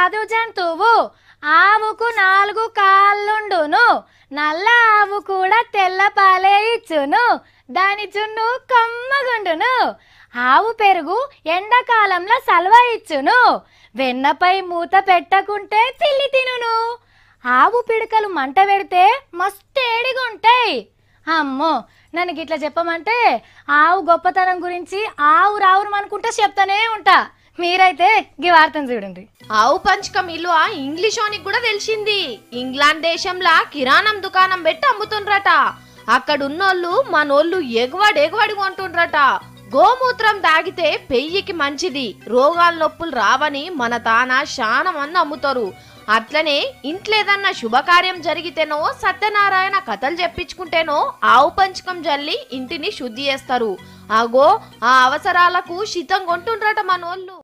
కాదు జంతువు. ఆవుకు 4 కాళ్ళుండును. నల్ల ఆవు కూడా తెల్ల పాలే ఇచ్చును. దాని జున్ను కమ్మగుండును. ఆవు పెరుగు ఎండాకాలంలో సల్వ ఇచ్చును. వెన్నపై మూత పెట్టకుంటే పిల్లి తినును. ఆవు పిడకలు మంట పెడితే మస్తు ఏడిగుంటాయి. అమ్మో, నన్ను గిట్లా చెప్పమంటే ఆవు గొప్పతనం గురించి ఆవు రావును అనుకుంటా చెప్తానే ఉంటా. మీరైతే గీ వార్తను చూడండి. ఆవు పంచకం ఇల్లు ఇంగ్లీషోనికి కూడా తెలిసింది. ఇంగ్లాండ్ దేశంలా కిరాణం దుకాణం పెట్టి అమ్ముతుండ్రట. అక్కడున్నోళ్ళు మనోళ్ళు ఎగవాడి కొంటుండ్రట. గోమూత్రం తాగితే పెయ్యికి మంచిది, రోగాల నొప్పులు రావని మన తానా శానా మంది అమ్ముతారు. అట్లనే ఇంట్లేదన్నా శుభకార్యం జరిగితేనో సత్యనారాయణ కథలు చెప్పించుకుంటేనో ఆవు పంచకం జల్లి ఇంటిని శుద్ధి చేస్తారు. ఆగో ఆ అవసరాలకు శితం కొంటుండ్రట మనోళ్ళు.